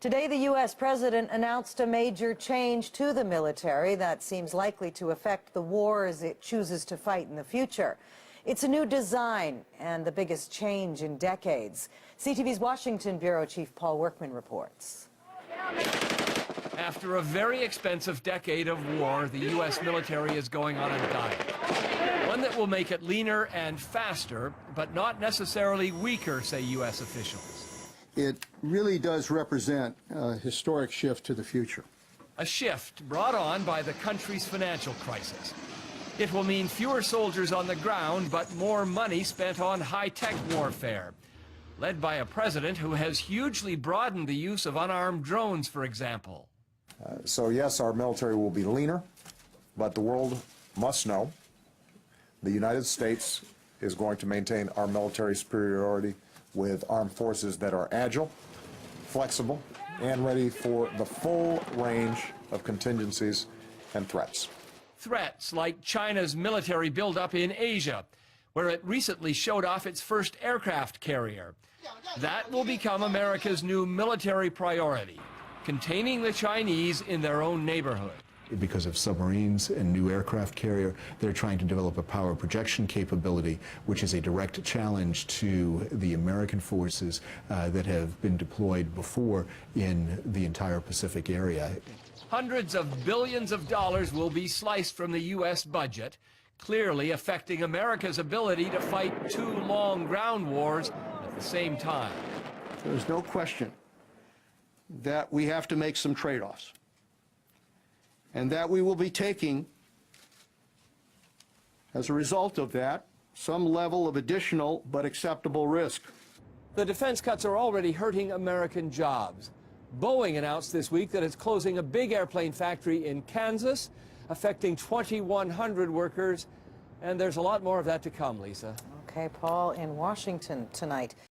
Today, the U.S. president announced a major change to the military that seems likely to affect the wars it chooses to fight in the future. It's a new design and the biggest change in decades. CTV's Washington Bureau Chief Paul Workman reports. After a very expensive decade of war, the U.S. military is going on a diet. One that will make it leaner and faster, but not necessarily weaker, say U.S. officials. It really does represent a historic shift to the future. A shift brought on by the country's financial crisis. It will mean fewer soldiers on the ground, but more money spent on high-tech warfare, led by a president who has hugely broadened the use of unarmed drones, for example. So yes, our military will be leaner, but the world must know the United States is going to maintain our military superiority with armed forces that are agile, flexible, and ready for the full range of contingencies and threats. Threats like China's military buildup in Asia, where it recently showed off its first aircraft carrier. That will become America's new military priority, containing the Chinese in their own neighborhood. Because of submarines and new aircraft carrier, they're trying to develop a power projection capability, which is a direct challenge to the American forces that have been deployed before in the entire Pacific area. Hundreds of billions of dollars will be sliced from the U.S. budget, clearly affecting America's ability to fight two long ground wars at the same time. There's no question that we have to make some trade-offs, and that we will be taking, as a result of that, some level of additional but acceptable risk. The defense cuts are already hurting American jobs. Boeing announced this week that it's closing a big airplane factory in Kansas, affecting 2,100 workers, and there's a lot more of that to come, Lisa. Okay, Paul, in Washington tonight.